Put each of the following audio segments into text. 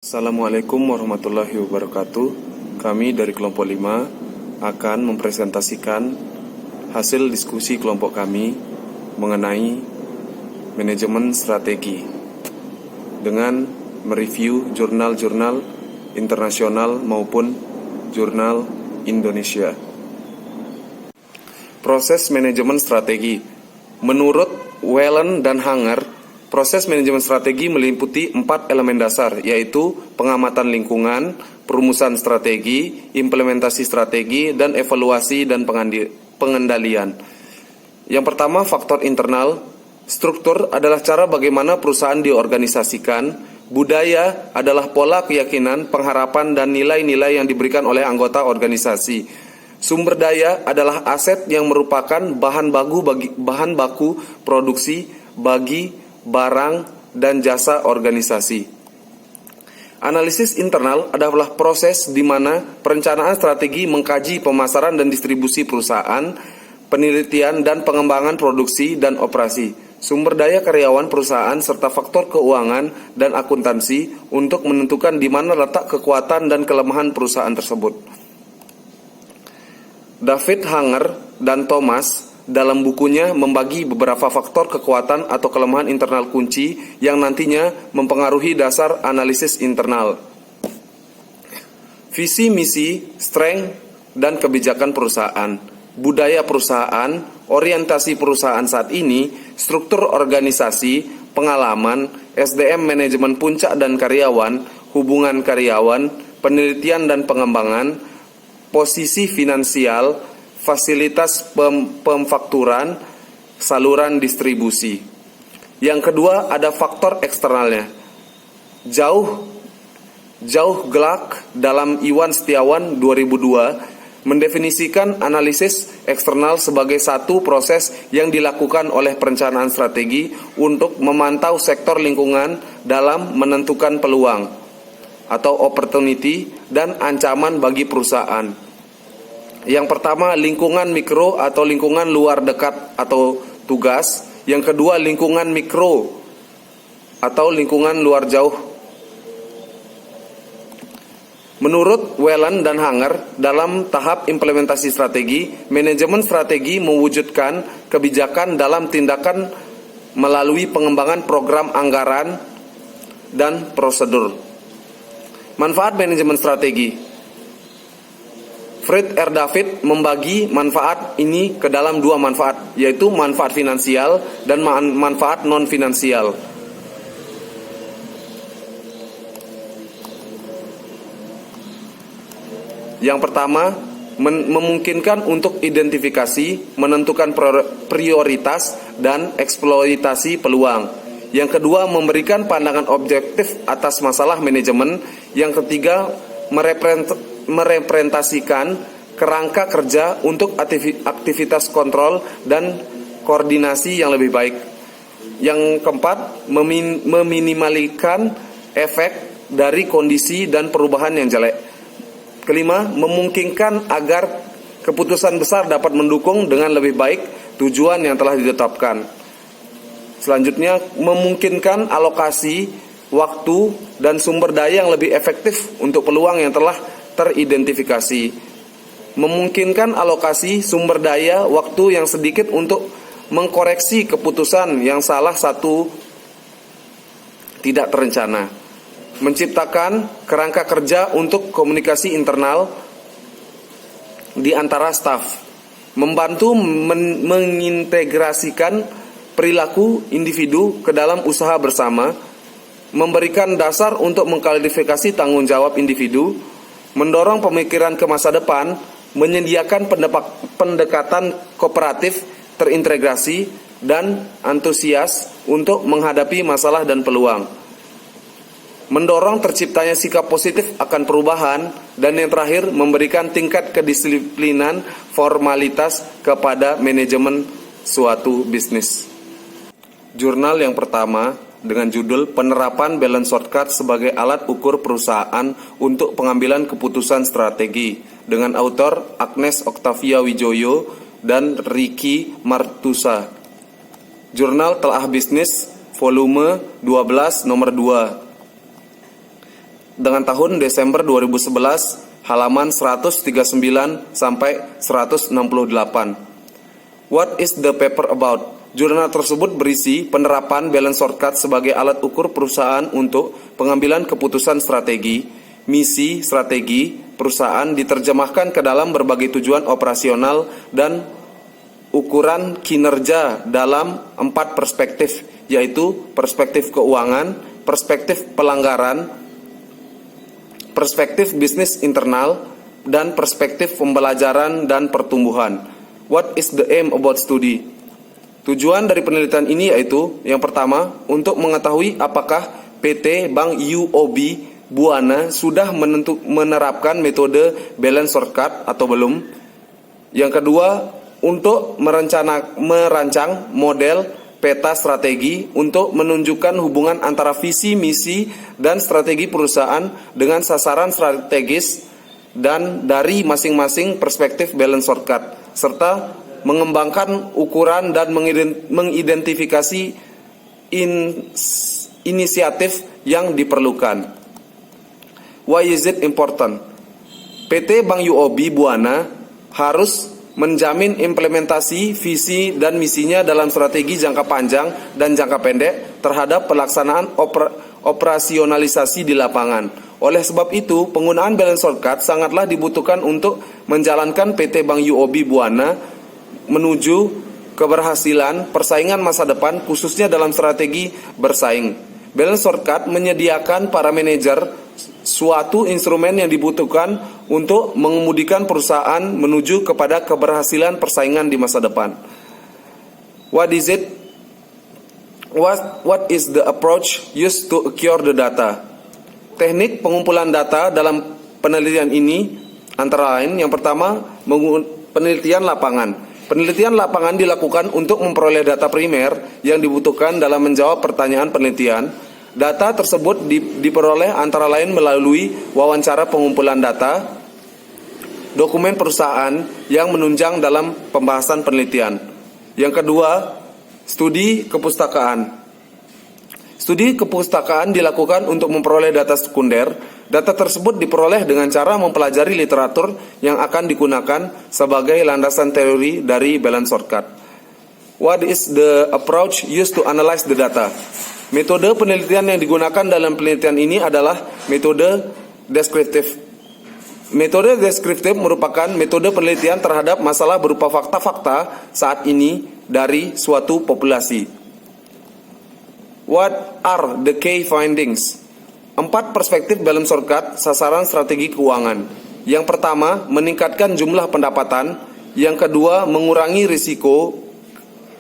Assalamualaikum warahmatullahi wabarakatuh. Kami dari kelompok 5 akan mempresentasikan hasil diskusi kelompok kami mengenai manajemen strategi dengan mereview jurnal-jurnal internasional maupun jurnal Indonesia. Proses manajemen strategi. Menurut Whelan dan Hanger, proses manajemen strategi meliputi 4 elemen dasar, yaitu pengamatan lingkungan, perumusan strategi, implementasi strategi, dan evaluasi dan pengendalian. Yang pertama, faktor internal. Struktur adalah cara bagaimana perusahaan diorganisasikan. Budaya adalah pola keyakinan, pengharapan, dan nilai-nilai yang diberikan oleh anggota organisasi. Sumber daya adalah aset yang merupakan bahan baku produksi bagi barang dan jasa organisasi. Analisis internal adalah proses di mana perencanaan strategi mengkaji pemasaran dan distribusi perusahaan, penelitian dan pengembangan produksi dan operasi, sumber daya karyawan perusahaan serta faktor keuangan dan akuntansi untuk menentukan di mana letak kekuatan dan kelemahan perusahaan tersebut. David Hanger dan Thomas dalam bukunya membagi beberapa faktor kekuatan atau kelemahan internal kunci yang nantinya mempengaruhi dasar analisis internal. Visi misi, strength, dan kebijakan perusahaan, budaya perusahaan, orientasi perusahaan saat ini, struktur organisasi, pengalaman, SDM manajemen puncak dan karyawan, hubungan karyawan, penelitian dan pengembangan, posisi finansial, fasilitas pemfakturan, saluran distribusi. Yang kedua ada faktor eksternalnya. Jauh Gelak dalam Iwan Setiawan 2002 mendefinisikan analisis eksternal sebagai satu proses yang dilakukan oleh perencanaan strategi untuk memantau sektor lingkungan dalam menentukan peluang atau opportunity dan ancaman bagi perusahaan. Yang pertama, lingkungan mikro atau lingkungan luar dekat atau tugas. Yang kedua, lingkungan mikro atau lingkungan luar jauh. Menurut Whelan dan Hanger, dalam tahap implementasi strategi, manajemen strategi mewujudkan kebijakan dalam tindakan melalui pengembangan program anggaran dan prosedur. Manfaat manajemen strategi. Fred R. David membagi manfaat ini ke dalam 2 manfaat, yaitu manfaat finansial dan manfaat non-finansial. Yang pertama, memungkinkan untuk identifikasi, menentukan prioritas, dan eksploitasi peluang. Yang kedua, memberikan pandangan objektif atas masalah manajemen. Yang ketiga, merepresentasikan kerangka kerja untuk aktivitas kontrol dan koordinasi yang lebih baik. Yang keempat, meminimaliskan efek dari kondisi dan perubahan yang jelek. Kelima, memungkinkan agar keputusan besar dapat mendukung dengan lebih baik tujuan yang telah ditetapkan. Selanjutnya, memungkinkan alokasi waktu dan sumber daya yang lebih efektif untuk peluang yang telah teridentifikasi. Memungkinkan alokasi sumber daya waktu yang sedikit untuk mengkoreksi keputusan yang salah satu tidak terencana. Menciptakan kerangka kerja untuk komunikasi internal di antara staf. Membantu mengintegrasikan perilaku individu ke dalam usaha bersama. Memberikan dasar untuk mengklarifikasi tanggung jawab individu. Mendorong pemikiran ke masa depan, menyediakan pendekatan kooperatif, terintegrasi, dan antusias untuk menghadapi masalah dan peluang. Mendorong terciptanya sikap positif akan perubahan, dan yang terakhir, memberikan tingkat kedisiplinan formalitas kepada manajemen suatu bisnis. Jurnal yang pertama dengan judul Penerapan Balance Shortcut sebagai alat ukur perusahaan untuk pengambilan keputusan strategi dengan autor Agnes Octavia Wijoyo dan Ricky Martusa. Jurnal Telah Bisnis volume 12 nomor 2. dengan tahun Desember 2011 halaman 139 sampai 168. What is the paper about? Jurnal tersebut berisi penerapan balance shortcut sebagai alat ukur perusahaan untuk pengambilan keputusan strategi, misi strategi perusahaan diterjemahkan ke dalam berbagai tujuan operasional dan ukuran kinerja dalam 4 perspektif, yaitu perspektif keuangan, perspektif pelanggaran, perspektif bisnis internal, dan perspektif pembelajaran dan pertumbuhan. What is the aim about study? Tujuan dari penelitian ini yaitu, yang pertama, untuk mengetahui apakah PT Bank UOB Buana sudah menerapkan metode balance shortcut atau belum. Yang kedua, untuk merancang model peta strategi untuk menunjukkan hubungan antara visi, misi, dan strategi perusahaan dengan sasaran strategis dan dari masing-masing perspektif balance shortcut, serta mengembangkan ukuran dan mengidentifikasi inisiatif yang diperlukan. Why is it important? PT Bank UOB Buana harus menjamin implementasi visi dan misinya dalam strategi jangka panjang dan jangka pendek terhadap pelaksanaan operasionalisasi di lapangan. Oleh sebab itu, penggunaan balance shortcut sangatlah dibutuhkan untuk menjalankan PT Bank UOB Buana menuju keberhasilan persaingan masa depan, khususnya dalam strategi bersaing. Balance shortcut menyediakan para manajer suatu instrumen yang dibutuhkan untuk mengemudikan perusahaan menuju kepada keberhasilan persaingan di masa depan. What is it? What is the approach used to acquire the data? Teknik pengumpulan data dalam penelitian ini antara lain, yang pertama, penelitian lapangan. Penelitian lapangan dilakukan untuk memperoleh data primer yang dibutuhkan dalam menjawab pertanyaan penelitian. Data tersebut diperoleh antara lain melalui wawancara pengumpulan data, dokumen perusahaan yang menunjang dalam pembahasan penelitian. Yang kedua, studi kepustakaan. Studi kepustakaan dilakukan untuk memperoleh data sekunder. Data tersebut diperoleh dengan cara mempelajari literatur yang akan digunakan sebagai landasan teori dari balance shortcut. What is the approach used to analyze the data? Metode penelitian yang digunakan dalam penelitian ini adalah metode deskriptif. Metode deskriptif merupakan metode penelitian terhadap masalah berupa fakta-fakta saat ini dari suatu populasi. What are the key findings? 4 perspektif balance shortcut sasaran strategi keuangan. Yang pertama, meningkatkan jumlah pendapatan. Yang kedua, mengurangi risiko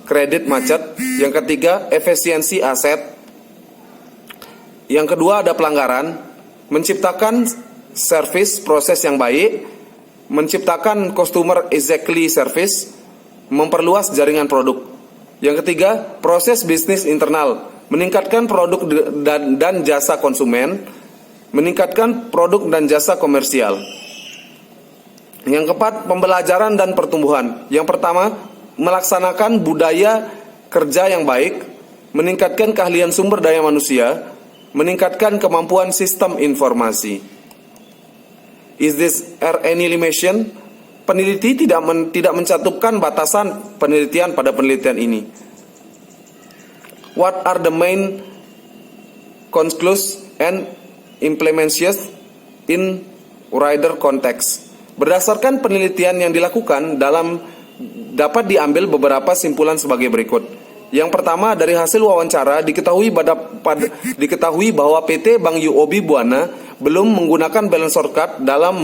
kredit macet. Yang ketiga, efisiensi aset. Yang kedua, ada pelanggaran. Menciptakan service proses yang baik. Menciptakan customer exactly service. Memperluas jaringan produk. Yang ketiga, proses bisnis internal. Meningkatkan produk dan jasa konsumen, meningkatkan produk dan jasa komersial. Yang keempat, pembelajaran dan pertumbuhan. Yang pertama, melaksanakan budaya kerja yang baik, meningkatkan keahlian sumber daya manusia, meningkatkan kemampuan sistem informasi. Is this any limitation? Peneliti tidak mencantumkan batasan penelitian pada penelitian ini. What are the main conclusions and implementations in wider context? Berdasarkan penelitian yang dilakukan dapat diambil beberapa simpulan sebagai berikut. Yang pertama, dari hasil wawancara diketahui bahwa PT Bank UOB Buana belum menggunakan balance shortcut dalam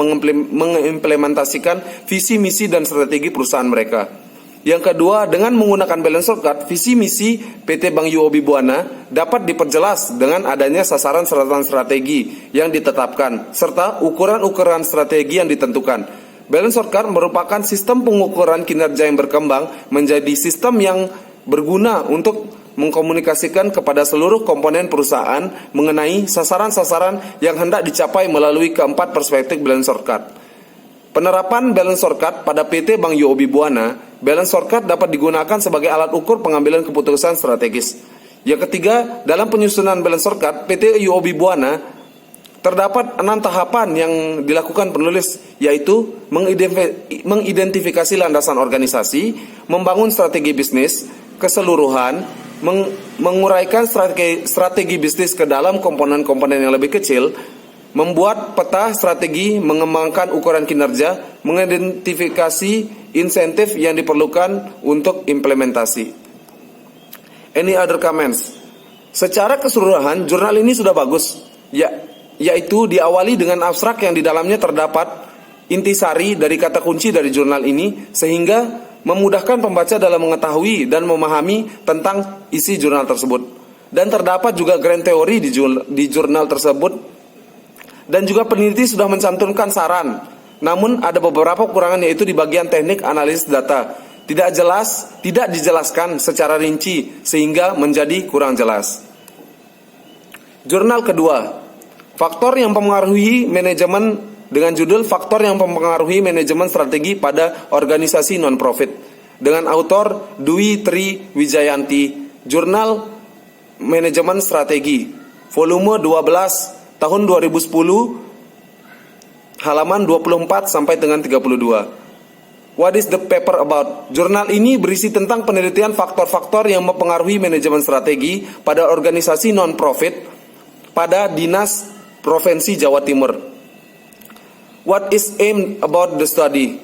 mengimplementasikan visi, misi, dan strategi perusahaan mereka. Yang kedua, dengan menggunakan balance shortcut, visi misi PT Bank UOB Buana dapat diperjelas dengan adanya sasaran-sasaran strategi yang ditetapkan, serta ukuran-ukuran strategi yang ditentukan. Balance shortcut merupakan sistem pengukuran kinerja yang berkembang menjadi sistem yang berguna untuk mengkomunikasikan kepada seluruh komponen perusahaan mengenai sasaran-sasaran yang hendak dicapai melalui keempat perspektif balance shortcut. Penerapan balance shortcut pada PT Bank UOB Buana, balance shortcut dapat digunakan sebagai alat ukur pengambilan keputusan strategis. Yang ketiga, dalam penyusunan balance shortcut, PT UOB Buana Terdapat 6 tahapan yang dilakukan penulis, yaitu mengidentifikasi landasan organisasi, membangun strategi bisnis keseluruhan, menguraikan strategi bisnis ke dalam komponen-komponen yang lebih kecil, membuat peta strategi, mengembangkan ukuran kinerja, mengidentifikasi insentif yang diperlukan untuk implementasi. Any other comments? Secara keseluruhan, jurnal ini sudah bagus, yaitu diawali dengan abstrak yang di dalamnya terdapat intisari dari kata kunci dari jurnal ini, sehingga memudahkan pembaca dalam mengetahui dan memahami tentang isi jurnal tersebut. Dan terdapat juga grand teori di jurnal tersebut, dan juga peneliti sudah mencantumkan saran. Namun ada beberapa kekurangan, yaitu di bagian teknik analisis data. Tidak dijelaskan secara rinci sehingga menjadi kurang jelas. Jurnal kedua, faktor yang mempengaruhi manajemen, dengan judul Faktor yang mempengaruhi manajemen strategi pada organisasi non-profit, dengan autor Dwi Tri Wijayanti, Jurnal Manajemen Strategi, volume 12 tahun 2010, halaman 24 sampai dengan 32. What is the paper about? Jurnal ini berisi tentang penelitian faktor-faktor yang mempengaruhi manajemen strategi pada organisasi non-profit pada Dinas Provinsi Jawa Timur. What is aimed about the study?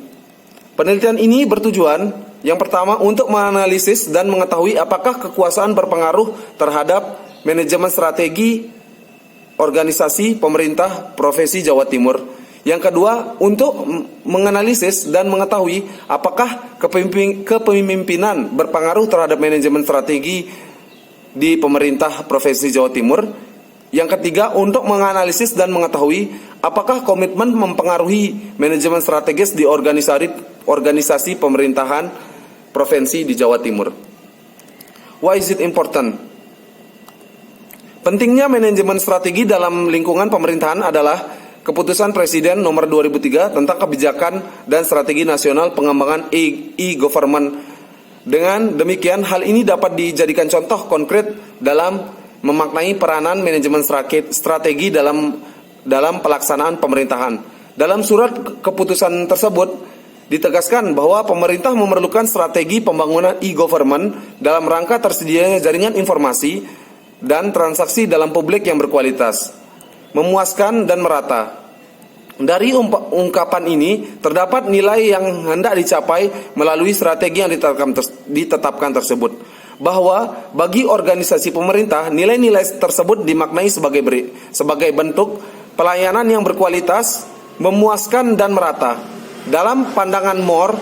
Penelitian ini bertujuan, yang pertama, untuk menganalisis dan mengetahui apakah kekuasaan berpengaruh terhadap manajemen strategi organisasi pemerintah Provinsi Jawa Timur. Yang kedua, untuk menganalisis dan mengetahui apakah kepemimpinan berpengaruh terhadap manajemen strategi di pemerintah Provinsi Jawa Timur. Yang ketiga, untuk menganalisis dan mengetahui apakah komitmen mempengaruhi manajemen strategis di organisasi pemerintahan provinsi di Jawa Timur. Why is it important? Pentingnya manajemen strategi dalam lingkungan pemerintahan adalah Keputusan Presiden Nomor 2003 tentang kebijakan dan strategi nasional pengembangan e-government. Dengan demikian, hal ini dapat dijadikan contoh konkret dalam memaknai peranan manajemen strategi dalam pelaksanaan pemerintahan. Dalam surat keputusan tersebut ditegaskan bahwa pemerintah memerlukan strategi pembangunan e-government dalam rangka tersedianya jaringan informasi dan transaksi dalam publik yang berkualitas, memuaskan dan merata. Dari ungkapan ini terdapat nilai yang hendak dicapai melalui strategi yang ditetapkan tersebut, bahwa bagi organisasi pemerintah nilai-nilai tersebut dimaknai sebagai bentuk pelayanan yang berkualitas, memuaskan dan merata. Dalam pandangan Moore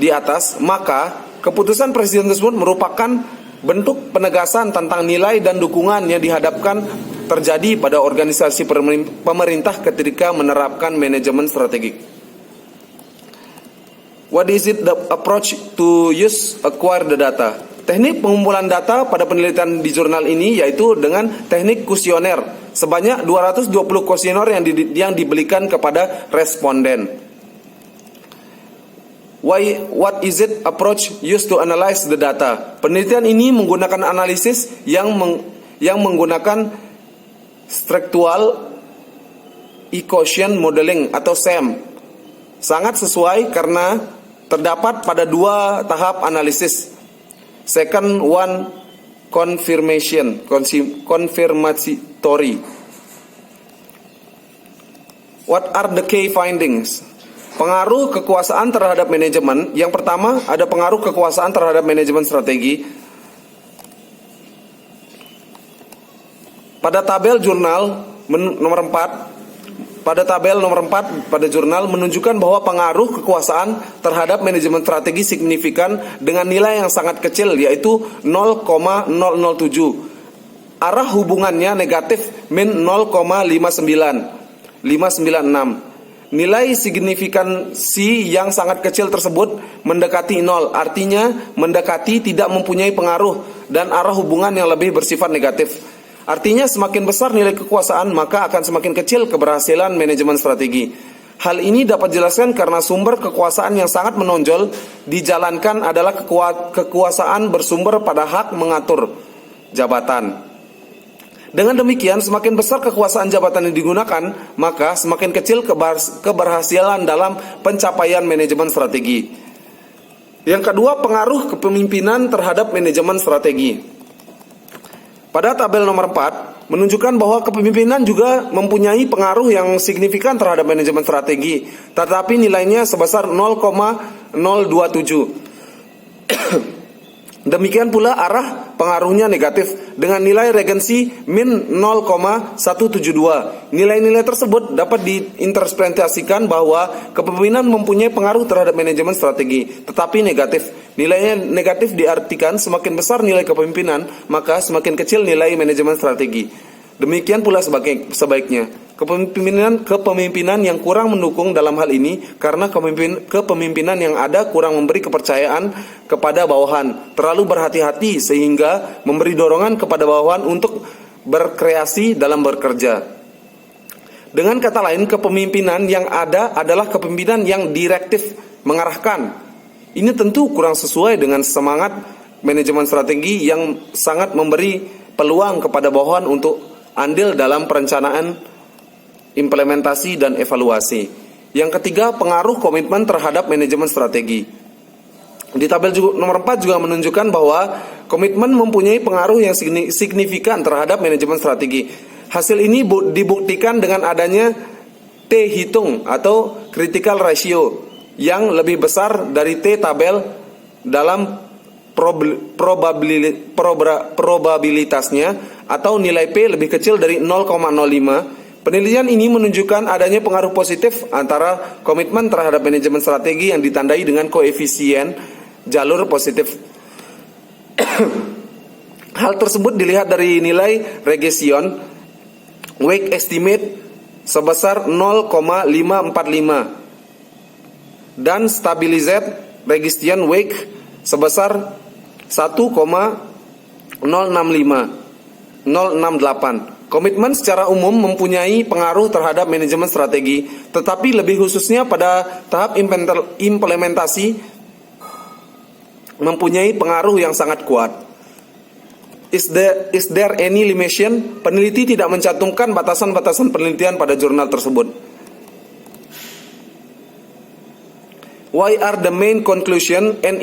di atas, maka keputusan presiden tersebut merupakan bentuk penegasan tentang nilai dan dukungan yang dihadapkan terjadi pada organisasi pemerintah ketika menerapkan manajemen strategik. What is it the approach to use acquire the data? Teknik pengumpulan data pada penelitian di jurnal ini yaitu dengan teknik kuesioner sebanyak 220 kuesioner yang diberikan kepada responden. What is it approach used to analyze the data? Penelitian ini menggunakan analisis yang menggunakan structural equation modeling atau SEM. Sangat sesuai karena terdapat pada 2 tahap analisis. Second one, confirmatory. What are the key findings? Pengaruh kekuasaan terhadap manajemen. Yang pertama, ada pengaruh kekuasaan terhadap manajemen strategi. Pada tabel jurnal nomor 4, pada jurnal menunjukkan bahwa pengaruh kekuasaan terhadap manajemen strategi signifikan dengan nilai yang sangat kecil, yaitu 0,007. Arah hubungannya negatif min 0,596. Nilai signifikansi yang sangat kecil tersebut mendekati 0, artinya mendekati tidak mempunyai pengaruh dan arah hubungan yang lebih bersifat negatif. Artinya semakin besar nilai kekuasaan, maka akan semakin kecil keberhasilan manajemen strategi. Hal ini dapat dijelaskan karena sumber kekuasaan yang sangat menonjol dijalankan adalah kekuasaan bersumber pada hak mengatur jabatan. Dengan demikian, semakin besar kekuasaan jabatan yang digunakan, maka semakin kecil keberhasilan dalam pencapaian manajemen strategi. Yang kedua, pengaruh kepemimpinan terhadap manajemen strategi. Pada tabel nomor 4, menunjukkan bahwa kepemimpinan juga mempunyai pengaruh yang signifikan terhadap manajemen strategi, tetapi nilainya sebesar 0,027. Demikian pula arah pengaruhnya negatif dengan nilai regensi min 0,172. Nilai-nilai tersebut dapat diinterpretasikan bahwa kepemimpinan mempunyai pengaruh terhadap manajemen strategi, tetapi negatif. Nilainya negatif diartikan semakin besar nilai kepemimpinan, maka semakin kecil nilai manajemen strategi. Demikian pula sebaiknya. Kepemimpinan yang kurang mendukung dalam hal ini karena kepemimpinan yang ada kurang memberi kepercayaan kepada bawahan, terlalu berhati-hati sehingga memberi dorongan kepada bawahan untuk berkreasi dalam bekerja. Dengan kata lain, kepemimpinan yang ada adalah kepemimpinan yang direktif, mengarahkan. Ini tentu kurang sesuai dengan semangat manajemen strategi yang sangat memberi peluang kepada bawahan untuk andil dalam perencanaan, implementasi, dan evaluasi. Yang ketiga, pengaruh komitmen terhadap manajemen strategi. Di tabel nomor 4 juga menunjukkan bahwa komitmen mempunyai pengaruh yang signifikan terhadap manajemen strategi. Hasil ini dibuktikan dengan adanya T hitung atau critical ratio yang lebih besar dari T tabel dalam probabilitasnya, atau nilai P lebih kecil dari 0,05. Penelitian ini menunjukkan adanya pengaruh positif antara komitmen terhadap manajemen strategi yang ditandai dengan koefisien jalur positif. Hal tersebut dilihat dari nilai regression weight estimate sebesar 0,545 dan stabilized regression weight sebesar 0,068. Komitmen secara umum mempunyai pengaruh terhadap manajemen strategi, tetapi lebih khususnya pada tahap implementasi mempunyai pengaruh yang sangat kuat. Is there any limitation? Peneliti tidak mencantumkan batasan-batasan penelitian pada jurnal tersebut. Why are the main conclusion and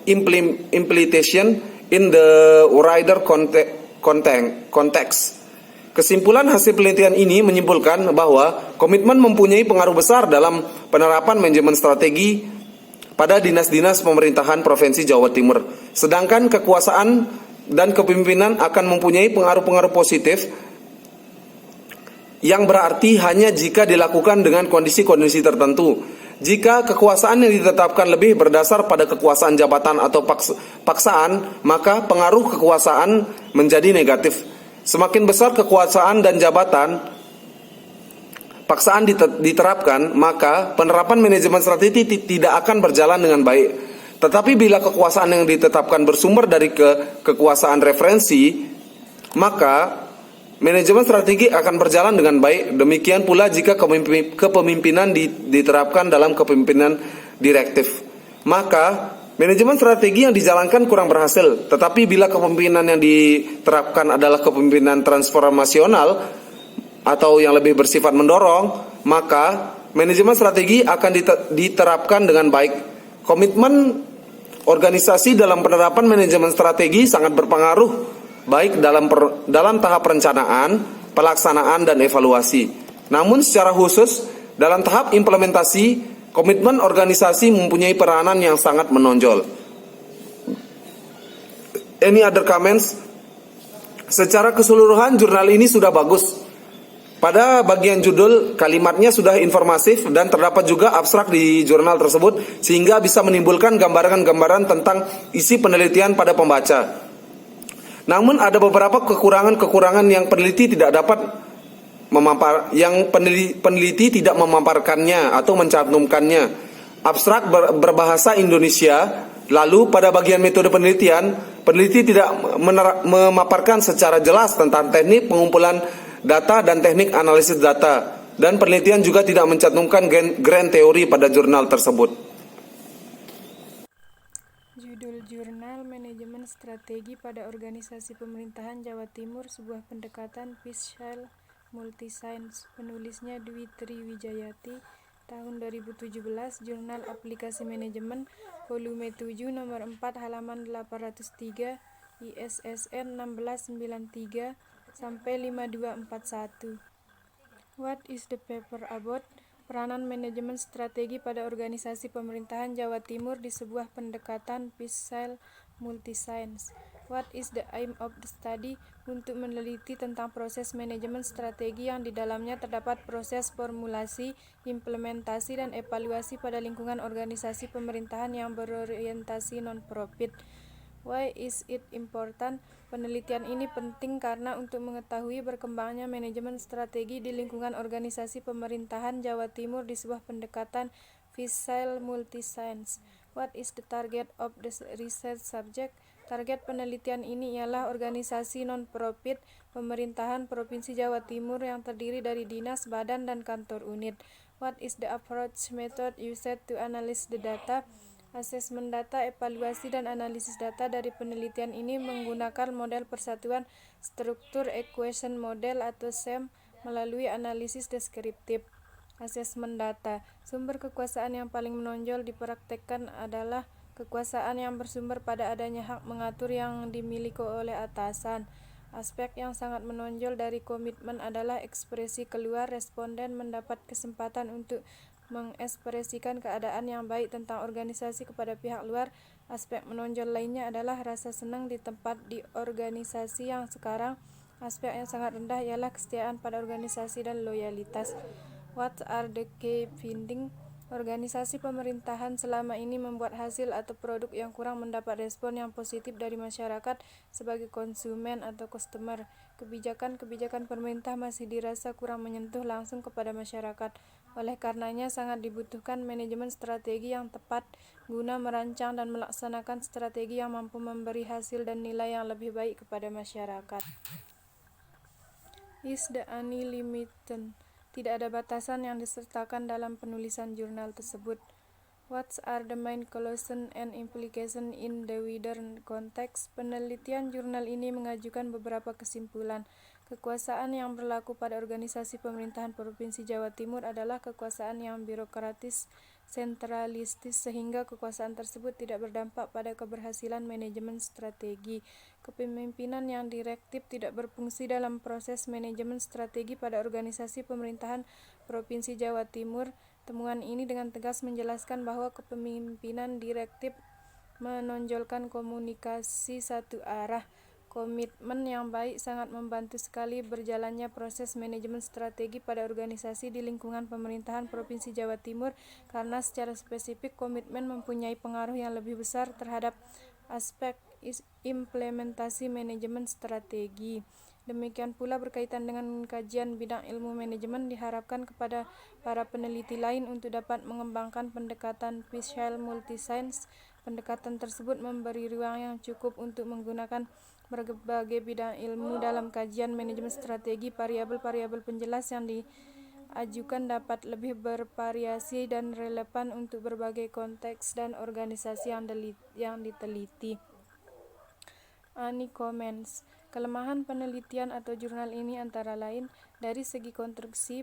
implementation in the wider context? Kesimpulan hasil penelitian ini menyimpulkan bahwa komitmen mempunyai pengaruh besar dalam penerapan manajemen strategi pada dinas-dinas pemerintahan Provinsi Jawa Timur. Sedangkan kekuasaan dan kepemimpinan akan mempunyai pengaruh-pengaruh positif yang berarti hanya jika dilakukan dengan kondisi-kondisi tertentu. Jika kekuasaan yang ditetapkan lebih berdasar pada kekuasaan jabatan atau paksaan, maka pengaruh kekuasaan menjadi negatif. Semakin besar kekuasaan dan jabatan paksaan diterapkan, maka penerapan manajemen strategi tidak akan berjalan dengan baik. Tetapi bila kekuasaan yang ditetapkan bersumber dari kekuasaan referensi, maka manajemen strategi akan berjalan dengan baik. Demikian pula jika kepemimpinan diterapkan dalam kepemimpinan direktif, maka manajemen strategi yang dijalankan kurang berhasil. Tetapi bila kepemimpinan yang diterapkan adalah kepemimpinan transformasional atau yang lebih bersifat mendorong, maka manajemen strategi akan diterapkan dengan baik. Komitmen organisasi dalam penerapan manajemen strategi sangat berpengaruh baik dalam tahap perencanaan, pelaksanaan, dan evaluasi. Namun secara khusus dalam tahap implementasi, komitmen organisasi mempunyai peranan yang sangat menonjol. Any other comments? Secara keseluruhan jurnal ini sudah bagus. Pada bagian judul, kalimatnya sudah informatif dan terdapat juga abstrak di jurnal tersebut sehingga bisa menimbulkan gambaran-gambaran tentang isi penelitian pada pembaca. Namun ada beberapa kekurangan-kekurangan yang peneliti tidak dapat peneliti tidak memaparkannya atau mencantumkannya. Abstrak berbahasa Indonesia. Lalu pada bagian metode penelitian, peneliti tidak memaparkan secara jelas tentang teknik pengumpulan data dan teknik analisis data, dan penelitian juga tidak mencantumkan grand teori pada jurnal tersebut. Judul jurnal manajemen Strategi pada Organisasi Pemerintahan Jawa Timur, sebuah pendekatan Piscil Multiscience. Penulisnya Dwi Triwijayati, tahun 2017, Jurnal Aplikasi Manajemen, volume 7, nomor 4, halaman 803, ISSN 1693 sampai 5241. What is the paper about? Peranan manajemen strategi pada Organisasi Pemerintahan Jawa Timur di sebuah pendekatan Piscil Multiscience. What is the aim of the study? Untuk meneliti tentang proses manajemen strategi yang di dalamnya terdapat proses formulasi, implementasi, dan evaluasi pada lingkungan organisasi pemerintahan yang berorientasi non-profit. Why is it important? Penelitian ini penting karena untuk mengetahui berkembangnya manajemen strategi di lingkungan organisasi pemerintahan Jawa Timur di sebuah pendekatan Piscil Multiscience. What is the target of the research subject? Target penelitian ini ialah organisasi non-profit pemerintahan Provinsi Jawa Timur yang terdiri dari dinas, badan, dan kantor unit. What is the approach method used to analyze the data? Asesmen data, evaluasi, dan analisis data dari penelitian ini menggunakan model persatuan struktur equation model atau SEM melalui analisis deskriptif. Asesmen data. Sumber kekuasaan yang paling menonjol dipraktekkan adalah kekuasaan yang bersumber pada adanya hak mengatur yang dimiliki oleh atasan. Aspek yang sangat menonjol dari komitmen adalah ekspresi keluar. Responden mendapat kesempatan untuk mengekspresikan keadaan yang baik tentang organisasi kepada pihak luar. Aspek menonjol lainnya adalah rasa senang di tempat di organisasi yang sekarang. Aspek yang sangat rendah ialah kesetiaan pada organisasi dan loyalitas. What are the key findings? Organisasi pemerintahan selama ini membuat hasil atau produk yang kurang mendapat respon yang positif dari masyarakat sebagai konsumen atau customer. Kebijakan-kebijakan pemerintah masih dirasa kurang menyentuh langsung kepada masyarakat. Oleh karenanya sangat dibutuhkan manajemen strategi yang tepat guna merancang dan melaksanakan strategi yang mampu memberi hasil dan nilai yang lebih baik kepada masyarakat. Is the any limitation? Tidak ada batasan yang disertakan dalam penulisan jurnal tersebut. What are the main conclusions and implications in the wider context? Penelitian jurnal ini mengajukan beberapa kesimpulan. Kekuasaan yang berlaku pada organisasi pemerintahan Provinsi Jawa Timur adalah kekuasaan yang birokratis, sentralistis, sehingga kekuasaan tersebut tidak berdampak pada keberhasilan manajemen strategi. Kepemimpinan yang direktif tidak berfungsi dalam proses manajemen strategi pada organisasi pemerintahan Provinsi Jawa Timur. Temuan ini dengan tegas menjelaskan bahwa kepemimpinan direktif menonjolkan komunikasi satu arah. Komitmen yang baik sangat membantu sekali berjalannya proses manajemen strategi pada organisasi di lingkungan pemerintahan Provinsi Jawa Timur karena secara spesifik komitmen mempunyai pengaruh yang lebih besar terhadap aspek implementasi manajemen strategi. Demikian pula berkaitan dengan kajian bidang ilmu manajemen, diharapkan kepada para peneliti lain untuk dapat mengembangkan pendekatan Piscil Multiscience. Pendekatan tersebut memberi ruang yang cukup untuk menggunakan berbagai bidang ilmu dalam kajian manajemen strategi. Variabel-variabel penjelas yang diajukan dapat lebih bervariasi dan relevan untuk berbagai konteks dan organisasi yang diteliti. Any comments? Kelemahan penelitian atau jurnal ini antara lain dari segi konstruksi,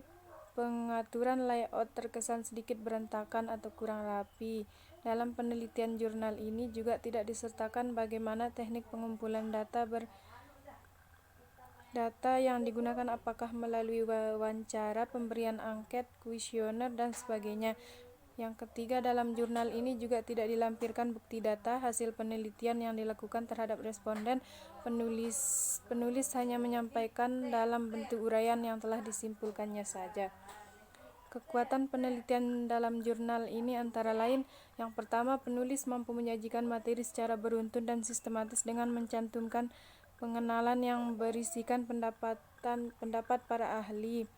pengaturan layout terkesan sedikit berantakan atau kurang rapi. Dalam penelitian jurnal ini juga tidak disertakan bagaimana teknik pengumpulan data yang digunakan, apakah melalui wawancara, pemberian angket, kuesioner, dan sebagainya. Yang ketiga, dalam jurnal ini juga tidak dilampirkan bukti data hasil penelitian yang dilakukan terhadap responden. Penulis hanya menyampaikan dalam bentuk uraian yang telah disimpulkannya saja. Kekuatan penelitian dalam jurnal ini antara lain: yang pertama, penulis mampu menyajikan materi secara beruntun dan sistematis dengan mencantumkan pengenalan yang berisikan pendapat para ahli.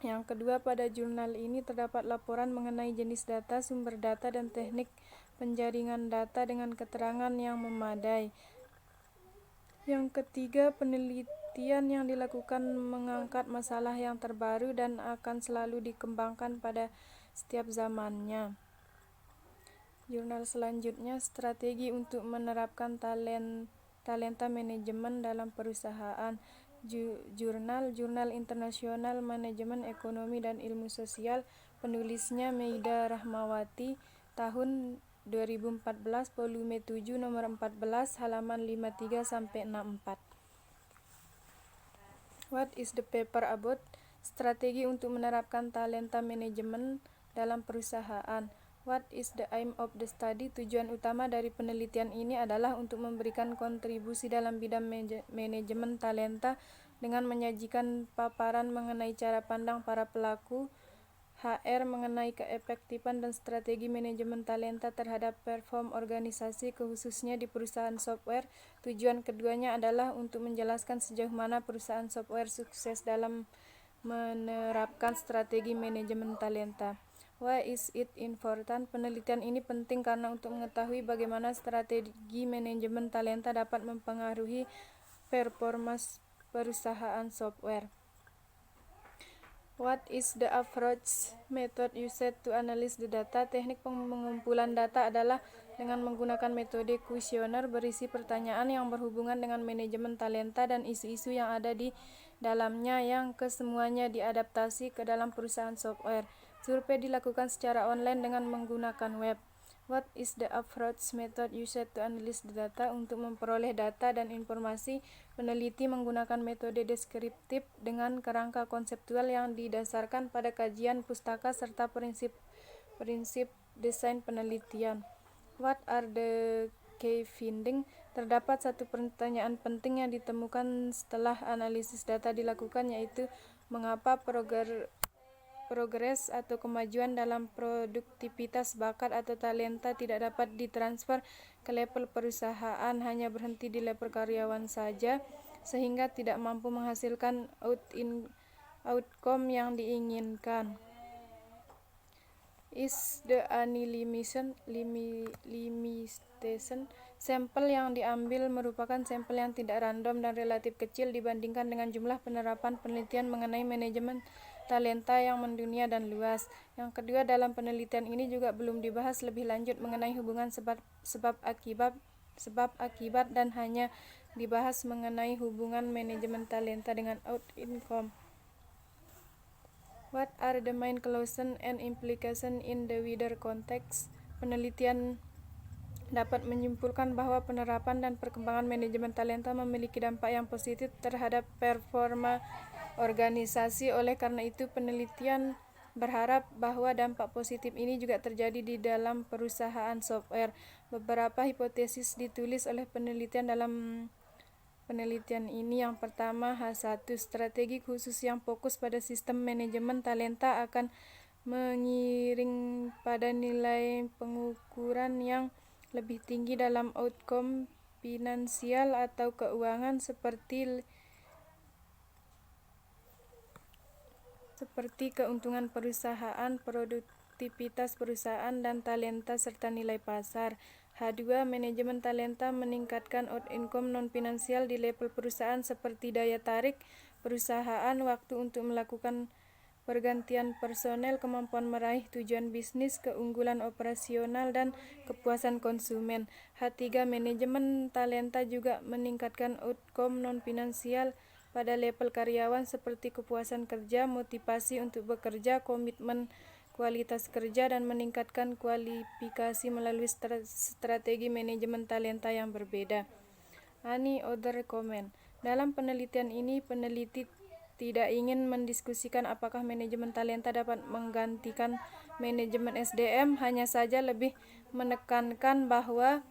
Yang kedua, pada jurnal ini terdapat laporan mengenai jenis data, sumber data, dan teknik penjaringan data dengan keterangan yang memadai. Yang ketiga, penelitian yang dilakukan mengangkat masalah yang terbaru dan akan selalu dikembangkan pada setiap zamannya. Jurnal selanjutnya, strategi untuk menerapkan talenta manajemen dalam perusahaan. Jurnal Internasional Manajemen Ekonomi dan Ilmu Sosial, penulisnya Meida Rahmawati, tahun 2014, volume 7, nomor 14, halaman 53-64. What is the paper about? Strategi untuk menerapkan talenta manajemen dalam perusahaan. What is the aim of the study? Tujuan utama dari penelitian ini adalah untuk memberikan kontribusi dalam bidang manajemen talenta dengan menyajikan paparan mengenai cara pandang para pelaku HR mengenai keefektifan dan strategi manajemen talenta terhadap perform organisasi, khususnya di perusahaan software. Tujuan keduanya adalah untuk menjelaskan sejauh mana perusahaan software sukses dalam menerapkan strategi manajemen talenta. Why is it important? Penelitian ini penting karena untuk mengetahui bagaimana strategi manajemen talenta dapat mempengaruhi performa perusahaan software. What is the approach method used to analyze the data? Teknik pengumpulan data adalah dengan menggunakan metode kuesioner berisi pertanyaan yang berhubungan dengan manajemen talenta dan isu-isu yang ada di dalamnya yang kesemuanya diadaptasi ke dalam perusahaan software. Survei dilakukan secara online dengan menggunakan web. What is the approach method used to analyze the data? Untuk memperoleh data dan informasi, peneliti menggunakan metode deskriptif dengan kerangka konseptual yang didasarkan pada kajian pustaka serta prinsip desain penelitian. What are the key findings? Terdapat satu pertanyaan penting yang ditemukan setelah analisis data dilakukan, yaitu mengapa progres atau kemajuan dalam produktivitas bakat atau talenta tidak dapat ditransfer ke level perusahaan, hanya berhenti di level karyawan saja, sehingga tidak mampu menghasilkan outcome yang diinginkan. Is the any limitation? Sampel yang diambil merupakan sampel yang tidak random dan relatif kecil dibandingkan dengan jumlah penerapan penelitian mengenai manajemen talenta yang mendunia dan luas. Yang kedua, dalam penelitian ini juga belum dibahas lebih lanjut mengenai hubungan sebab akibat dan hanya dibahas mengenai hubungan manajemen talenta dengan outcome. What are the main conclusions and implications in the wider context? Penelitian dapat menyimpulkan bahwa penerapan dan perkembangan manajemen talenta memiliki dampak yang positif terhadap performa organisasi. Oleh karena itu, penelitian berharap bahwa dampak positif ini juga terjadi di dalam perusahaan software. Beberapa hipotesis ditulis oleh penelitian dalam penelitian ini. Yang pertama, H1, strategi khusus yang fokus pada sistem manajemen talenta akan mengiring pada nilai pengukuran yang lebih tinggi dalam outcome finansial atau keuangan seperti keuntungan perusahaan, produktivitas perusahaan, dan talenta serta nilai pasar. H2, manajemen talenta meningkatkan outcome non-finansial di level perusahaan seperti daya tarik perusahaan, waktu untuk melakukan pergantian personel, kemampuan meraih tujuan bisnis, keunggulan operasional, dan kepuasan konsumen. H3, manajemen talenta juga meningkatkan outcome non-finansial pada level karyawan seperti kepuasan kerja, motivasi untuk bekerja, komitmen kualitas kerja, dan meningkatkan kualifikasi melalui strategi manajemen talenta yang berbeda. Any other comment? Dalam penelitian ini, peneliti tidak ingin mendiskusikan apakah manajemen talenta dapat menggantikan manajemen SDM, hanya saja lebih menekankan bahwa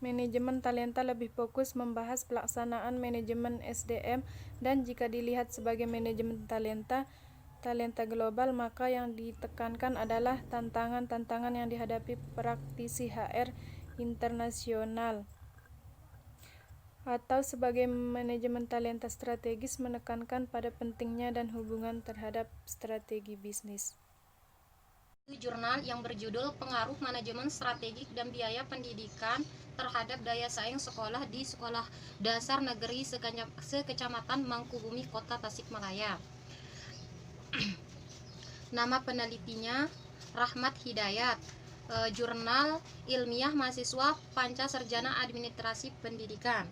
manajemen talenta lebih fokus membahas pelaksanaan manajemen SDM, dan jika dilihat sebagai manajemen talenta global, maka yang ditekankan adalah tantangan-tantangan yang dihadapi praktisi HR internasional. Atau sebagai manajemen talenta strategis menekankan pada pentingnya dan hubungan terhadap strategi bisnis. Jurnal yang berjudul Pengaruh Manajemen Strategik dan Biaya Pendidikan terhadap Daya Saing Sekolah di Sekolah Dasar Negeri Sekecamatan Mangkubumi, Kota Tasikmalaya. Nama penelitinya Rahmat Hidayat, Jurnal Ilmiah Mahasiswa Panca Sarjana Administrasi Pendidikan,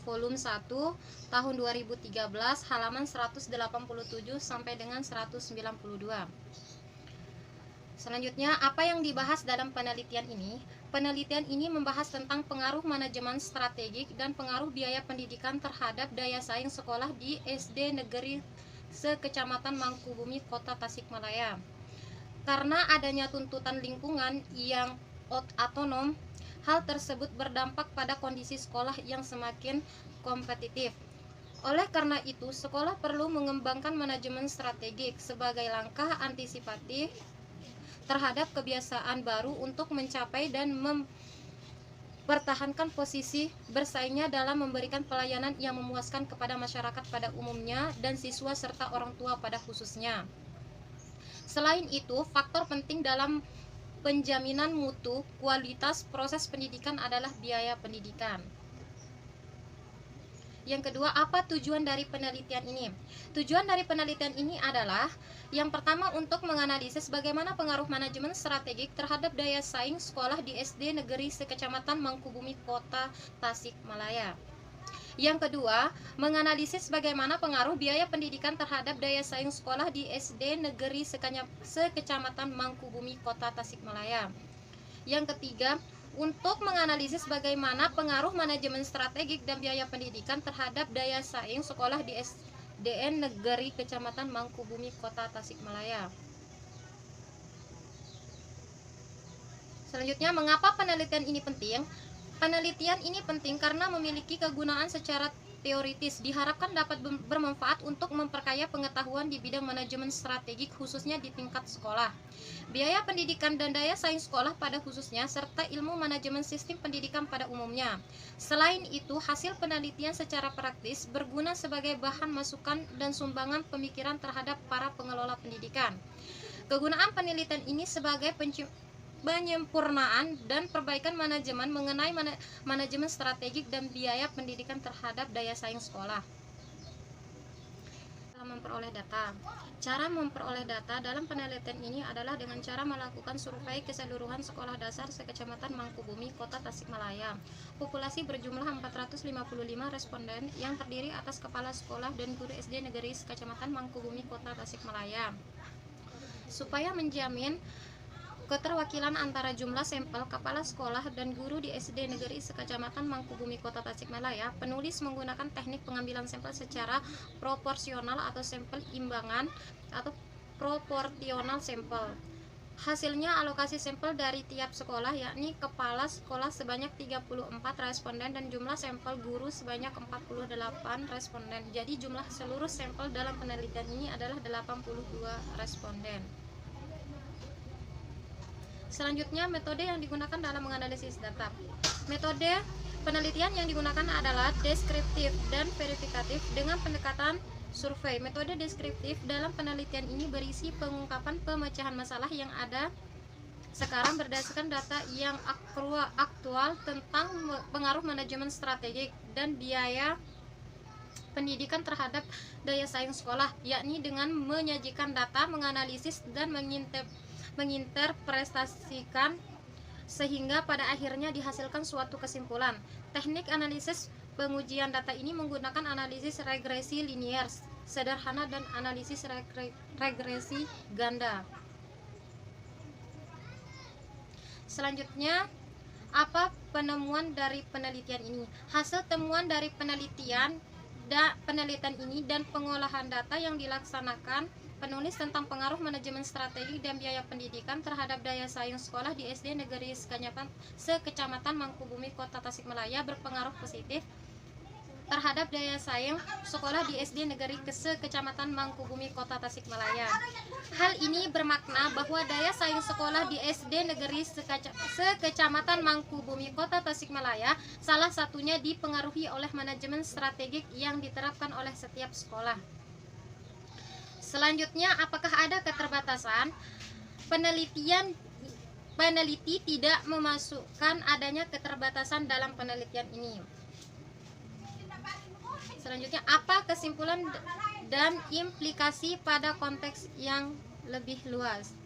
volume 1, tahun 2013, halaman 187 sampai dengan 192. Selanjutnya, apa yang dibahas dalam penelitian ini? Penelitian ini membahas tentang pengaruh manajemen strategik dan pengaruh biaya pendidikan terhadap daya saing sekolah di SD Negeri se-Kecamatan Mangkubumi, Kota Tasikmalaya. Karena adanya tuntutan lingkungan yang otonom, hal tersebut berdampak pada kondisi sekolah yang semakin kompetitif. Oleh karena itu, sekolah perlu mengembangkan manajemen strategik sebagai langkah antisipatif terhadap kebiasaan baru untuk mencapai dan mempertahankan posisi bersaingnya dalam memberikan pelayanan yang memuaskan kepada masyarakat pada umumnya dan siswa serta orang tua pada khususnya. Selain itu, faktor penting dalam penjaminan mutu kualitas proses pendidikan adalah biaya pendidikan. Yang kedua, apa tujuan dari penelitian ini? Tujuan dari penelitian ini adalah yang pertama, untuk menganalisis bagaimana pengaruh manajemen strategik terhadap daya saing sekolah di SD Negeri se-Kecamatan Mangkubumi, Kota Tasikmalaya. Yang kedua, menganalisis bagaimana pengaruh biaya pendidikan terhadap daya saing sekolah di SD Negeri se-Kecamatan Mangkubumi, Kota Tasikmalaya. Yang ketiga, untuk menganalisis bagaimana pengaruh manajemen strategik dan biaya pendidikan terhadap daya saing sekolah di SDN Negeri Kecamatan Mangkubumi, Kota Tasikmalaya. Selanjutnya, mengapa penelitian ini penting? Penelitian ini penting karena memiliki kegunaan secara teoritis, diharapkan dapat bermanfaat untuk memperkaya pengetahuan di bidang manajemen strategik khususnya di tingkat sekolah, biaya pendidikan dan daya saing sekolah pada khususnya, serta ilmu manajemen sistem pendidikan pada umumnya. Selain itu, hasil penelitian secara praktis berguna sebagai bahan masukan dan sumbangan pemikiran terhadap para pengelola pendidikan. Kegunaan penelitian ini sebagai penyempurnaan dan perbaikan manajemen mengenai manajemen strategik dan biaya pendidikan terhadap daya saing sekolah. Memperoleh data. Cara memperoleh data dalam penelitian ini adalah dengan cara melakukan survei keseluruhan sekolah dasar se-Kecamatan Mangkubumi, Kota Tasikmalaya. Populasi berjumlah 455 responden yang terdiri atas kepala sekolah dan guru SD Negeri se-Kecamatan Mangkubumi, Kota Tasikmalaya. Supaya menjamin keterwakilan antara jumlah sampel kepala sekolah dan guru di SD Negeri se-Kecamatan Mangkubumi, Kota Tasikmalaya, penulis menggunakan teknik pengambilan sampel secara proporsional atau sampel imbangan atau proporsional sampel. Hasilnya alokasi sampel dari tiap sekolah, yakni kepala sekolah sebanyak 34 responden dan jumlah sampel guru sebanyak 48 responden. Jadi jumlah seluruh sampel dalam penelitian ini adalah 82 responden. Selanjutnya, metode yang digunakan dalam menganalisis data. Metode penelitian yang digunakan adalah deskriptif dan verifikatif dengan pendekatan survei. Metode deskriptif dalam penelitian ini berisi pengungkapan pemecahan masalah yang ada sekarang berdasarkan data yang aktual tentang pengaruh manajemen strategik dan biaya pendidikan terhadap daya saing sekolah, yakni dengan menyajikan data, menganalisis, dan menginterpretasikan sehingga pada akhirnya dihasilkan suatu kesimpulan. Teknik analisis pengujian data ini menggunakan analisis regresi linier sederhana dan analisis regresi ganda. Selanjutnya, apa penemuan dari penelitian ini? Hasil temuan dari penelitian ini dan pengolahan data yang dilaksanakan penulis tentang pengaruh manajemen strategi dan biaya pendidikan terhadap daya saing sekolah di SD Negeri se-Kecamatan Mangkubumi, Kota Tasikmalaya berpengaruh positif terhadap daya saing sekolah di SD Negeri se-Kecamatan Mangkubumi, Kota Tasikmalaya. Hal ini bermakna bahwa daya saing sekolah di SD Negeri se-Kecamatan Mangkubumi, Kota Tasikmalaya salah satunya dipengaruhi oleh manajemen strategik yang diterapkan oleh setiap sekolah. Selanjutnya, apakah ada keterbatasan? Peneliti tidak memasukkan adanya keterbatasan dalam penelitian ini. Selanjutnya, apa kesimpulan dan implikasi pada konteks yang lebih luas?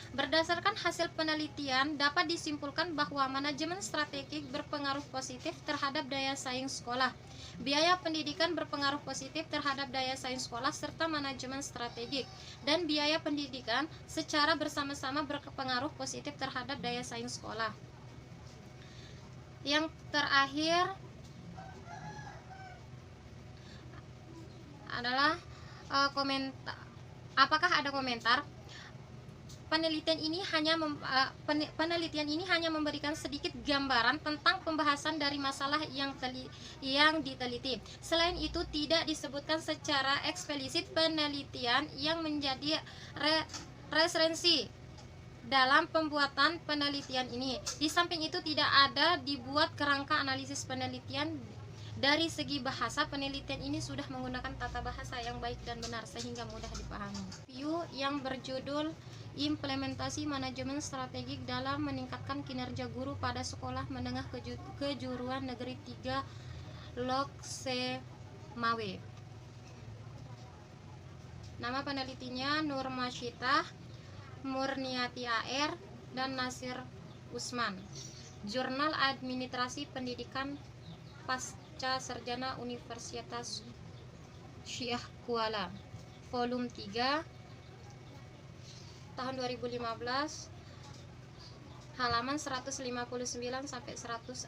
Berdasarkan hasil penelitian, dapat disimpulkan bahwa manajemen strategik berpengaruh positif terhadap daya saing sekolah. Biaya pendidikan berpengaruh positif terhadap daya saing sekolah serta manajemen strategik, dan biaya pendidikan secara bersama-sama berpengaruh positif terhadap daya saing sekolah. Yang terakhir adalah komentar. Apakah ada komentar? Penelitian ini hanya memberikan sedikit gambaran tentang pembahasan dari masalah yang diteliti. Selain itu, tidak disebutkan secara eksplisit penelitian yang menjadi referensi dalam pembuatan penelitian ini. Di samping itu, tidak ada dibuat kerangka analisis penelitian. Dari segi bahasa, penelitian ini sudah menggunakan tata bahasa yang baik dan benar sehingga mudah dipahami. Review yang berjudul Implementasi Manajemen Strategik dalam Meningkatkan Kinerja Guru pada Sekolah Menengah Kejuruan Negeri 3 Loksemawe. Nama penelitinya Nur Masyitah, Murniati AR, dan Nasir Usman. Jurnal Administrasi Pendidikan Pasca Sarjana Universitas Syiah Kuala, volume 3, tahun 2015, halaman 159 sampai 168.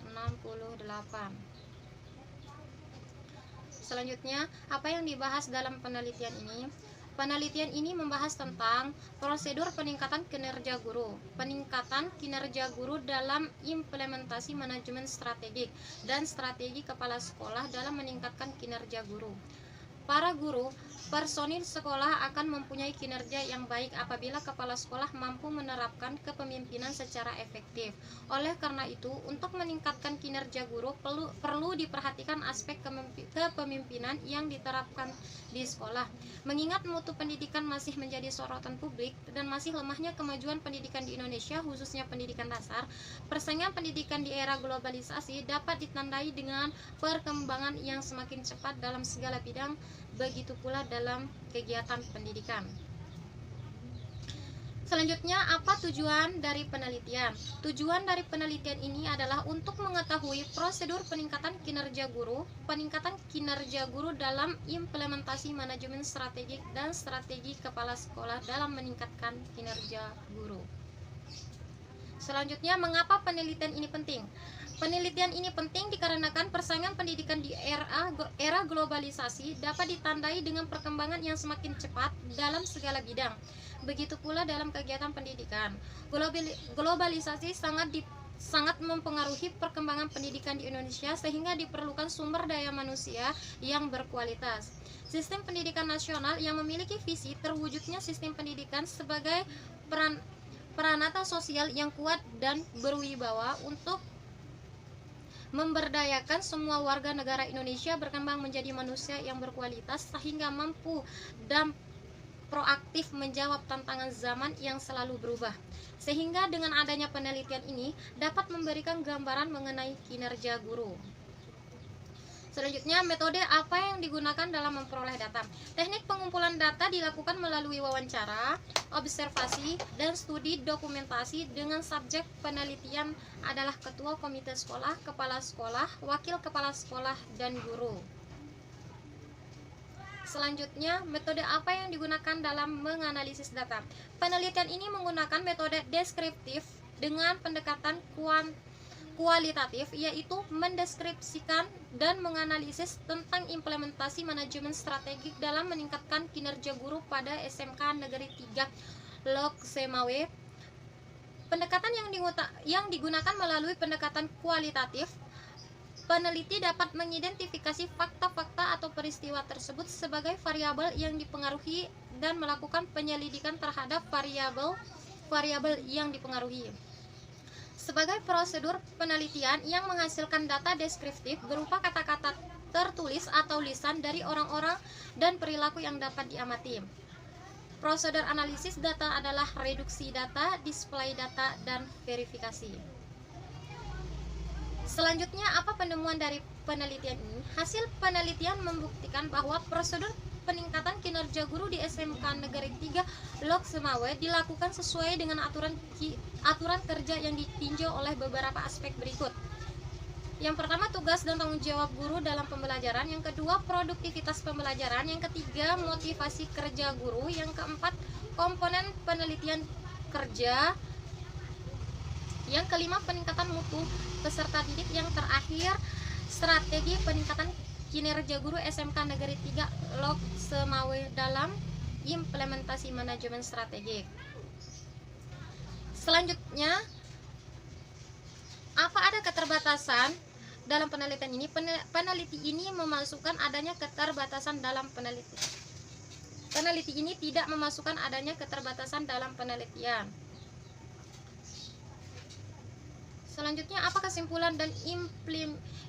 Selanjutnya, apa yang dibahas dalam penelitian ini? Penelitian ini membahas tentang prosedur peningkatan kinerja guru, peningkatan kinerja guru dalam implementasi manajemen strategik, dan strategi kepala sekolah dalam meningkatkan kinerja guru. Para guru, personil sekolah akan mempunyai kinerja yang baik apabila kepala sekolah mampu menerapkan kepemimpinan secara efektif. Oleh karena itu, untuk meningkatkan kinerja guru perlu diperhatikan aspek kepemimpinan yang diterapkan di sekolah. Mengingat mutu pendidikan masih menjadi sorotan publik dan masih lemahnya kemajuan pendidikan di Indonesia, khususnya pendidikan dasar, persaingan pendidikan di era globalisasi dapat ditandai dengan perkembangan yang semakin cepat dalam segala bidang, begitu pula dalam kegiatan pendidikan. Selanjutnya, apa tujuan dari penelitian? Tujuan dari penelitian ini adalah untuk mengetahui prosedur peningkatan kinerja guru dalam implementasi manajemen strategik dan strategi kepala sekolah dalam meningkatkan kinerja guru. Selanjutnya, mengapa penelitian ini penting? Penelitian ini penting dikarenakan persaingan pendidikan di era globalisasi dapat ditandai dengan perkembangan yang semakin cepat dalam segala bidang. Begitu pula dalam kegiatan pendidikan. Globalisasi sangat mempengaruhi perkembangan pendidikan di Indonesia sehingga diperlukan sumber daya manusia yang berkualitas. Sistem pendidikan nasional yang memiliki visi terwujudnya sistem pendidikan sebagai peranata sosial yang kuat dan berwibawa untuk memberdayakan semua warga negara Indonesia berkembang menjadi manusia yang berkualitas sehingga mampu dan proaktif menjawab tantangan zaman yang selalu berubah. Sehingga dengan adanya penelitian ini dapat memberikan gambaran mengenai kinerja guru. Selanjutnya, metode apa yang digunakan dalam memperoleh data? Teknik pengumpulan data dilakukan melalui wawancara, observasi, dan studi dokumentasi dengan subjek penelitian adalah ketua komite sekolah, kepala sekolah, wakil kepala sekolah, dan guru. Selanjutnya, metode apa yang digunakan dalam menganalisis data? Penelitian ini menggunakan metode deskriptif dengan pendekatan kualitatif, yaitu mendeskripsikan dan menganalisis tentang implementasi manajemen strategik dalam meningkatkan kinerja guru pada SMK Negeri 3 Loksemawe. Pendekatan yang digunakan melalui pendekatan kualitatif, peneliti dapat mengidentifikasi fakta-fakta atau peristiwa tersebut sebagai variabel yang dipengaruhi dan melakukan penyelidikan terhadap variabel yang dipengaruhi. Sebagai prosedur penelitian yang menghasilkan data deskriptif berupa kata-kata tertulis atau lisan dari orang-orang dan perilaku yang dapat diamati. Prosedur analisis data adalah reduksi data, display data, dan verifikasi. Selanjutnya, apa penemuan dari penelitian ini? Hasil penelitian membuktikan bahwa peningkatan kinerja guru di SMK Negeri 3 Lok Semawe dilakukan sesuai dengan aturan kerja yang ditinjau oleh beberapa aspek berikut. Yang pertama, tugas dan tanggung jawab guru dalam pembelajaran. Yang kedua, produktivitas pembelajaran. Yang ketiga, motivasi kerja guru. Yang keempat, komponen penelitian kerja. Yang kelima, peningkatan mutu peserta didik. Yang terakhir, strategi peningkatan kinerja guru SMK Negeri 3 Lok Semawe dalam implementasi manajemen strategik. Selanjutnya, apa ada keterbatasan dalam penelitian ini? Peneliti ini memasukkan adanya keterbatasan dalam penelitian. Peneliti ini tidak memasukkan adanya keterbatasan dalam penelitian. Selanjutnya, apa kesimpulan dan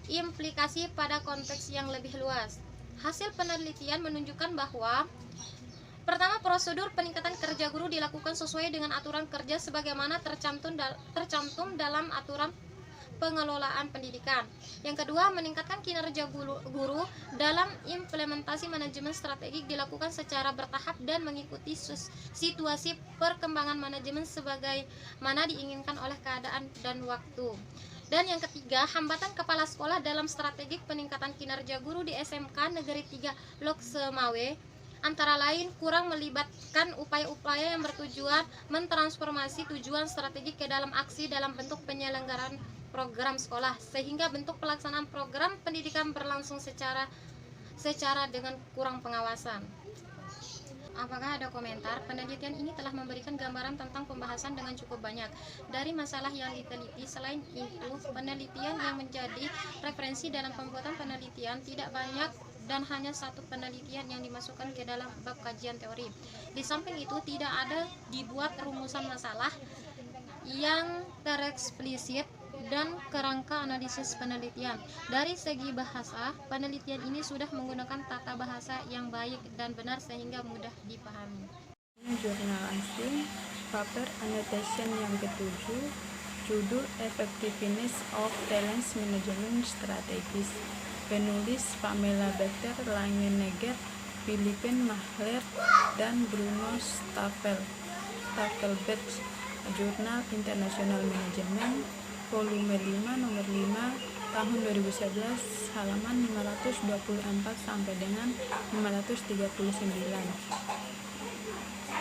implikasi pada konteks yang lebih luas? Hasil penelitian menunjukkan bahwa pertama, prosedur peningkatan kerja guru dilakukan sesuai dengan aturan kerja sebagaimana tercantum dalam aturan pengelolaan pendidikan. Yang kedua, meningkatkan kinerja guru dalam implementasi manajemen strategik dilakukan secara bertahap dan mengikuti situasi perkembangan manajemen sebagaimana diinginkan oleh keadaan dan waktu. Dan yang ketiga, hambatan kepala sekolah dalam strategik peningkatan kinerja guru di SMK Negeri 3 Lok Semawe antara lain kurang melibatkan upaya-upaya yang bertujuan mentransformasi tujuan strategik ke dalam aksi dalam bentuk penyelenggaraan program sekolah, sehingga bentuk pelaksanaan program pendidikan berlangsung secara dengan kurang pengawasan. Apakah ada komentar? Penelitian ini telah memberikan gambaran tentang pembahasan dengan cukup banyak dari masalah yang diteliti. Selain itu, penelitian yang menjadi referensi dalam pembuatan penelitian tidak banyak dan hanya satu penelitian yang dimasukkan ke dalam bab kajian teori. Di samping itu, tidak ada dibuat rumusan masalah yang tereksplisit dan kerangka analisis penelitian. Dari segi bahasa, penelitian ini sudah menggunakan tata bahasa yang baik dan benar sehingga mudah dipahami. Jurnal asing, paper annotation yang ketujuh, judul Effectiveness of Talent Management Strategies. Penulis Pamela Becker, Langenegger, Philippe Mahler, dan Bruno Staffelberg. Jurnal International Management, volume 5, nomor 5, tahun 2011, halaman 524 sampai dengan 539.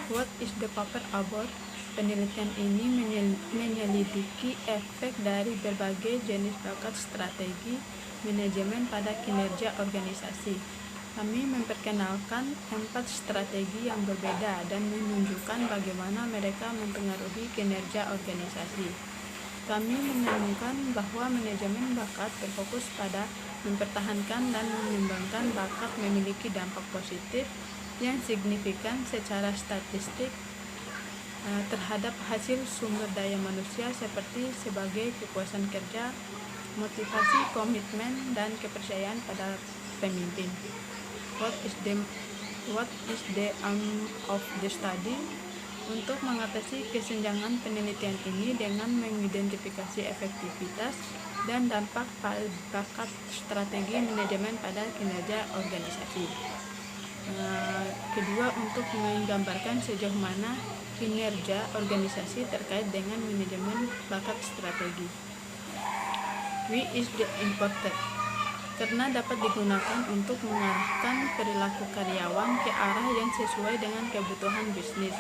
What is the paper about? Penelitian ini menyelidiki efek dari berbagai jenis bakat strategi manajemen pada kinerja organisasi. Kami memperkenalkan 4 strategi yang berbeda dan menunjukkan bagaimana mereka mempengaruhi kinerja organisasi. Kami menemukan bahwa manajemen bakat berfokus pada mempertahankan dan mengembangkan bakat memiliki dampak positif yang signifikan secara statistik terhadap hasil sumber daya manusia seperti sebagai kepuasan kerja, motivasi, komitmen, dan kepercayaan pada pemimpin. What is the aim of the study? Untuk mengatasi kesenjangan penelitian ini dengan mengidentifikasi efektivitas dan dampak bakat strategi manajemen pada kinerja organisasi. Kedua, untuk menggambarkan sejauh mana kinerja organisasi terkait dengan manajemen bakat strategi. Why is the important? Karena dapat digunakan untuk mengarahkan perilaku karyawan ke arah yang sesuai dengan kebutuhan bisnis.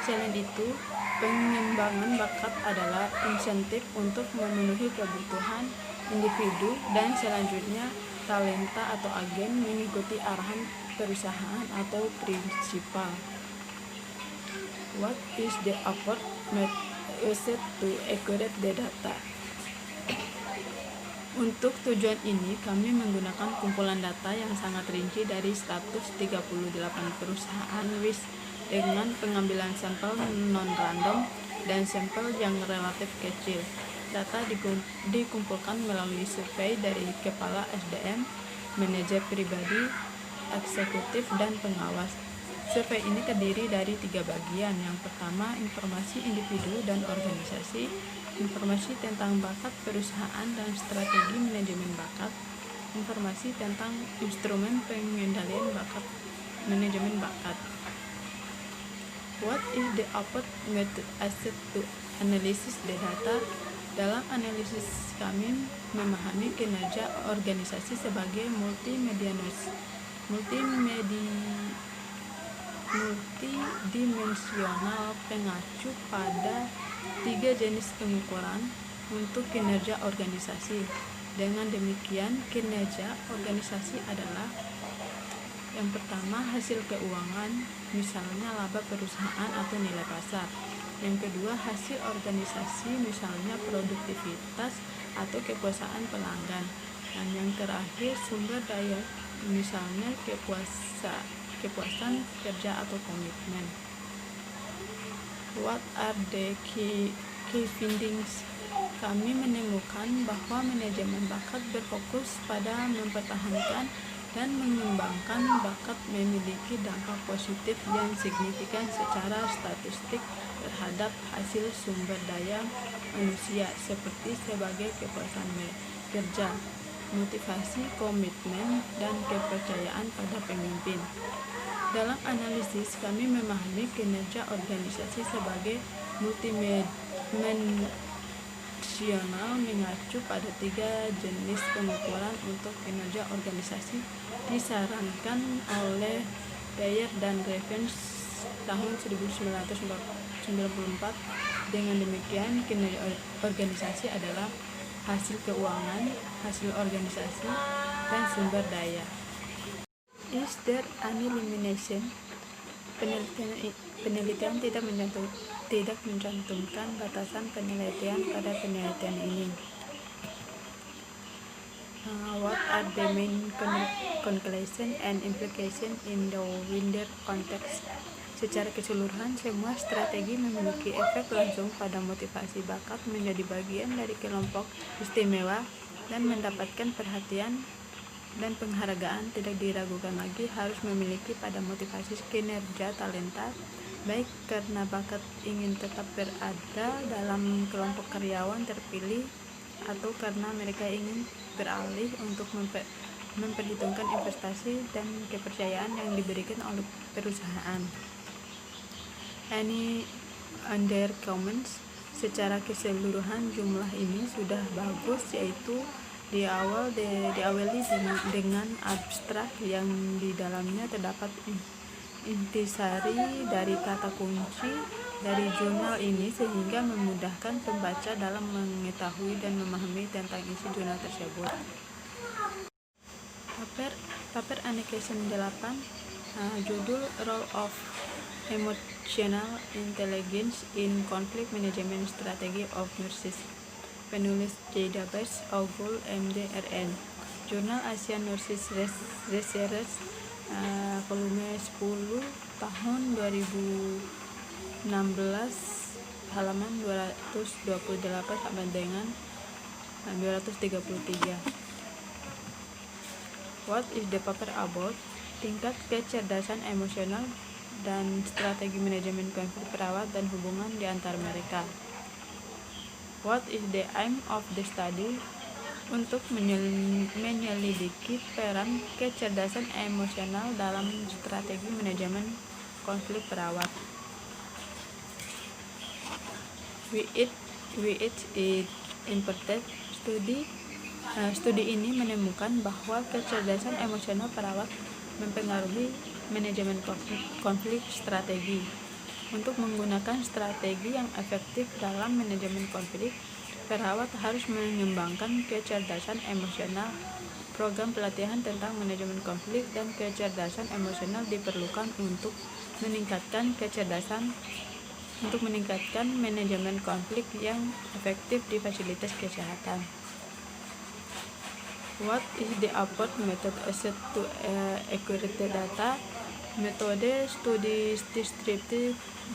Selain itu, pengembangan bakat adalah insentif untuk memenuhi kebutuhan individu dan selanjutnya talenta atau agen mengikuti arahan perusahaan atau prinsipal. What is the effort used to accurate the data? Untuk tujuan ini, kami menggunakan kumpulan data yang sangat rinci dari 138 perusahaan WIS dengan pengambilan sampel non-random dan sampel yang relatif kecil. Data dikumpulkan melalui survei dari kepala SDM, manajer pribadi, eksekutif, dan pengawas. Survei ini terdiri dari 3 bagian. Yang pertama, informasi individu dan organisasi, informasi tentang bakat perusahaan dan strategi manajemen bakat, informasi tentang instrumen pengendalian bakat manajemen bakat. What is the output method asset to analysis the data? Dalam analisis kami memahami kinerja organisasi sebagai multidimensional pengacu pada 3 jenis pengukuran untuk kinerja organisasi. Dengan demikian, kinerja organisasi adalah yang pertama, hasil keuangan, misalnya laba perusahaan atau nilai pasar. Yang kedua, hasil organisasi, misalnya produktivitas atau kepuasan pelanggan. Dan yang terakhir, sumber daya, misalnya kepuasan kerja atau komitmen. What are the key findings? Kami menemukan bahwa manajemen bakat berfokus pada mempertahankan dan mengembangkan bakat memiliki dampak positif yang signifikan secara statistik terhadap hasil sumber daya manusia seperti sebagai kepuasan kerja, motivasi, komitmen, dan kepercayaan pada pemimpin. Dalam analisis, kami memahami kinerja organisasi sebagai multidimensional mengacu pada 3 jenis pengukuran untuk kinerja organisasi disarankan oleh Bayer dan Revens tahun 1994. Dengan demikian, kinerja organisasi adalah hasil keuangan, hasil organisasi, dan sumber daya. Is there any limitation? Penelitian tidak mencantumkan batasan penelitian pada penelitian ini. What are the main conclusion and implication in the wider context? Secara keseluruhan, semua strategi memiliki efek langsung pada motivasi bakat menjadi bagian dari kelompok istimewa dan mendapatkan perhatian dan penghargaan. Tidak diragukan lagi harus memiliki pada motivasi kinerja talenta, baik karena bakat ingin tetap berada dalam kelompok karyawan terpilih atau karena mereka ingin beralih untuk memperhitungkan investasi dan kepercayaan yang diberikan oleh perusahaan. Any other comments? Secara keseluruhan jumlah ini sudah bagus, yaitu diawali dengan abstrak yang di dalamnya terdapat intisari dari kata kunci dari jurnal ini sehingga memudahkan pembaca dalam mengetahui dan memahami tentang isi jurnal tersebut. Paper Annotation 8, judul Role of Emotional Intelligence in Conflict Management Strategy of Nurses. Penulis J.W. Ogle, MD, RN. Jurnal Asian Nurses Research, volume 10, tahun 2016, halaman 228 sampai dengan 233. What is the paper about? Tingkat kecerdasan emosional dan strategi manajemen konflik perawat dan hubungan di antara mereka. What is the aim of the study? Untuk menyelidiki peran kecerdasan emosional dalam strategi manajemen konflik perawat. With it important study. Studi ini menemukan bahwa kecerdasan emosional perawat mempengaruhi manajemen konflik strategi. Untuk menggunakan strategi yang efektif dalam manajemen konflik, perawat harus mengembangkan kecerdasan emosional. Program pelatihan tentang manajemen konflik dan kecerdasan emosional diperlukan untuk meningkatkan manajemen konflik yang efektif di fasilitas kesehatan. What is the output method asset to accurate data? Metode studi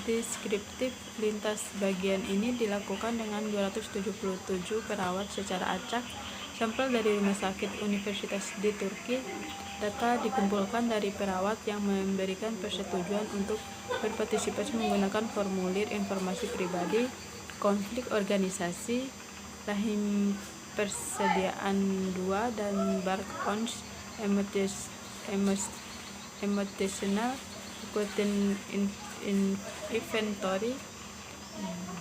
deskriptif lintas bagian ini dilakukan dengan 277 perawat secara acak. Sampel dari rumah sakit universitas di Turki. Data dikumpulkan dari perawat yang memberikan persetujuan untuk berpartisipasi menggunakan formulir informasi pribadi, konflik organisasi, rahim persediaan 2, dan Bark-Ons emotional quotient inventory.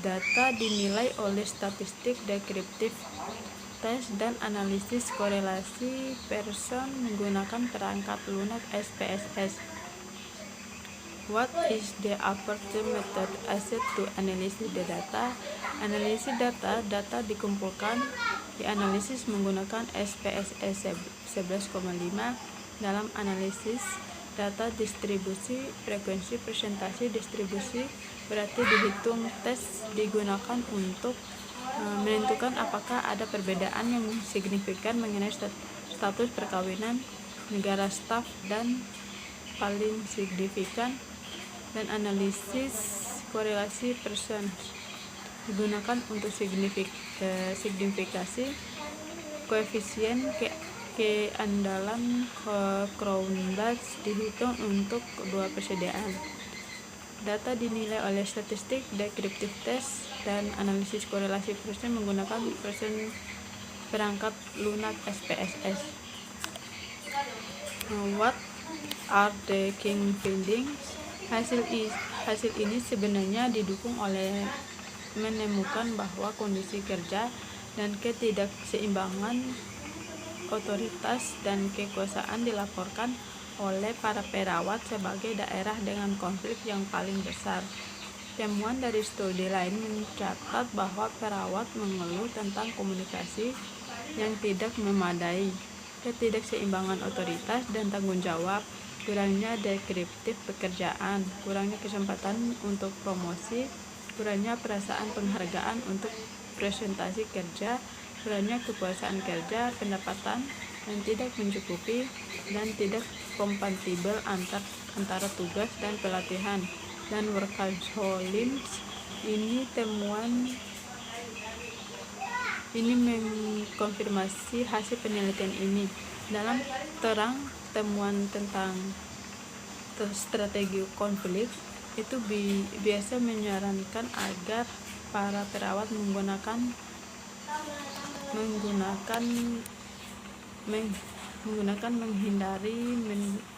Data dinilai oleh statistik deskriptif tes dan analisis korelasi person menggunakan perangkat lunak SPSS. What is the appropriate method used to analyze the data? Analisis data dikumpulkan, dianalisis menggunakan SPSS 11,5 dalam analisis data distribusi, frekuensi, presentasi, distribusi, berarti dihitung tes digunakan untuk menentukan apakah ada perbedaan yang signifikan mengenai status perkawinan, negara staf, dan paling signifikan, dan analisis korelasi person digunakan untuk signifikasi koefisien keandalan Cronbach dihitung untuk dua persediaan. Data dinilai oleh statistik deskriptif tes dan analisis korelasi person menggunakan perangkat lunak SPSS. What are the key findings? Hasil ini sebenarnya didukung oleh menemukan bahwa kondisi kerja dan ketidakseimbangan otoritas dan kekuasaan dilaporkan oleh para perawat sebagai daerah dengan konflik yang paling besar. Temuan dari studi lain mencatat bahwa perawat mengeluh tentang komunikasi yang tidak memadai, ketidakseimbangan otoritas dan tanggung jawab, kurangnya deskriptif pekerjaan, kurangnya kesempatan untuk promosi, kurangnya perasaan penghargaan untuk presentasi kerja, kurangnya kepuasan kerja, pendapatan yang tidak mencukupi, dan tidak kompatibel antara tugas dan pelatihan, dan workaholism. Temuan ini mengkonfirmasi hasil penelitian ini. Dalam terang, temuan tentang strategi konflik itu biasa menyarankan agar para perawat menggunakan menghindari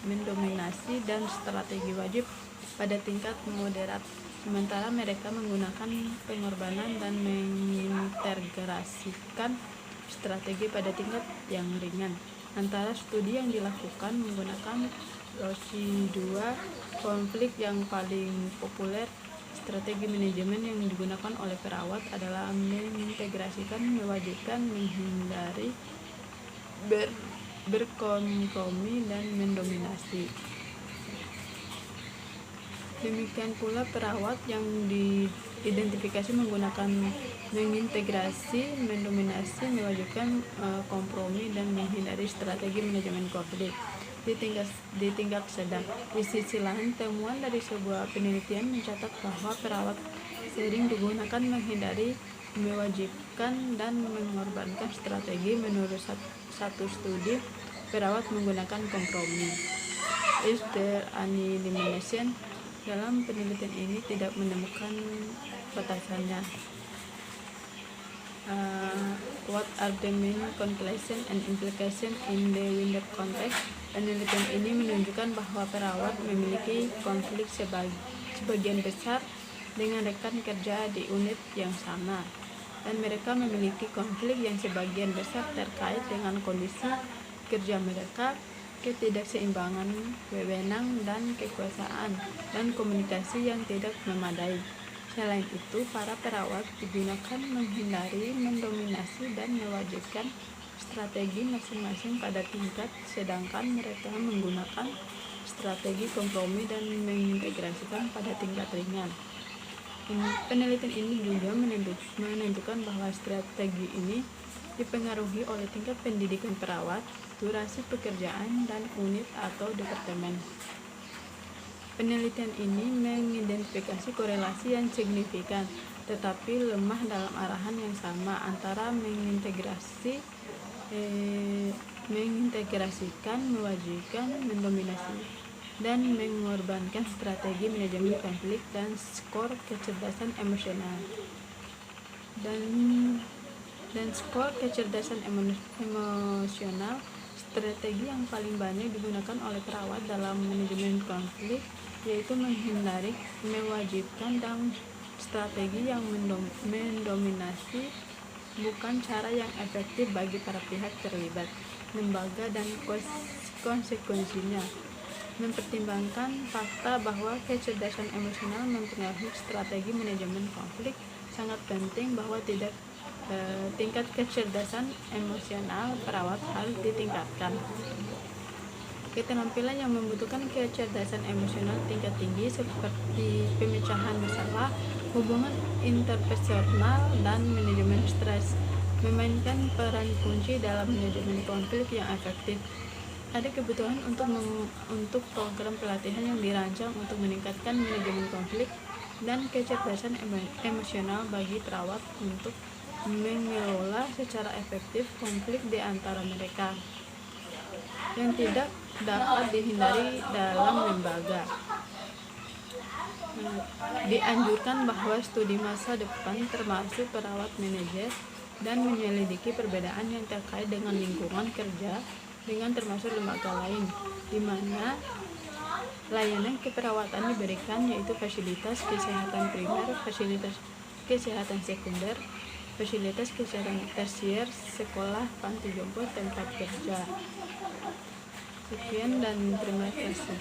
mendominasi dan strategi wajib pada tingkat moderat, sementara mereka menggunakan pengorbanan dan mengintegrasikan strategi pada tingkat yang ringan. Antara studi yang dilakukan menggunakan Roshi 2 konflik yang paling populer, strategi manajemen yang digunakan oleh perawat adalah mengintegrasikan, mewajibkan, menghindari, berkompromi, dan mendominasi. Demikian pula perawat yang diidentifikasi menggunakan mengintegrasi, mendominasi, mewajibkan, kompromi, dan menghindari strategi manajemen konflik di tingkat sedang. Di sisi lain, temuan dari sebuah penelitian mencatat bahwa perawat sering digunakan menghindari, mewajibkan, dan mengorbankan strategi. Menurut satu studi, perawat menggunakan kompromi. Is there any limitation? Dalam penelitian ini tidak menemukan batasannya. What are the main conclusions and implications in the wider context? Penelitian ini menunjukkan bahwa perawat memiliki konflik sebagian besar dengan rekan kerja di unit yang sama, dan mereka memiliki konflik yang sebagian besar terkait dengan kondisi kerja mereka, ketidakseimbangan wewenang dan kekuasaan, dan komunikasi yang tidak memadai. Selain itu, para perawat digunakan menghindari, mendominasi, dan mewajibkan strategi masing-masing pada tingkat, sedangkan mereka menggunakan strategi kompromi dan mengintegrasikan pada tingkat ringan. Penelitian ini juga menentukan bahwa strategi ini dipengaruhi oleh tingkat pendidikan perawat, durasi pekerjaan, dan unit atau departemen. Penelitian ini mengidentifikasi korelasi yang signifikan tetapi lemah dalam arahan yang sama antara mengintegrasikan, mewajibkan, mendominasi, dan mengorbankan strategi manajemen konflik dan skor kecerdasan emosional. Dan skor kecerdasan emosional Strategi yang paling banyak digunakan oleh perawat dalam manajemen konflik yaitu mewajibkan dan strategi yang mendominasi bukan cara yang efektif bagi para pihak terlibat, lembaga dan konsekuensinya. Mempertimbangkan fakta bahwa kecerdasan emosional mempengaruhi strategi manajemen konflik, sangat penting bahwa tingkat kecerdasan emosional perawat harus ditingkatkan. Keterampilan yang membutuhkan kecerdasan emosional tingkat tinggi seperti pemecahan masalah, hubungan interpersonal, dan manajemen stres memainkan peran kunci dalam manajemen konflik yang efektif. Ada kebutuhan untuk program pelatihan yang dirancang untuk meningkatkan manajemen konflik dan kecerdasan emosional bagi perawat untuk mengelola secara efektif konflik di antara mereka yang tidak dapat dihindari dalam lembaga. Dianjurkan bahwa studi masa depan termasuk perawat manajer dan menyelidiki perbedaan yang terkait dengan lingkungan kerja dengan termasuk lembaga lain di mana layanan keperawatan diberikan, yaitu fasilitas kesehatan primer, fasilitas kesehatan sekunder, fasilitas kesehatan tersier, sekolah, panti jompo, tempat kerja. Sekian dan terima kasih.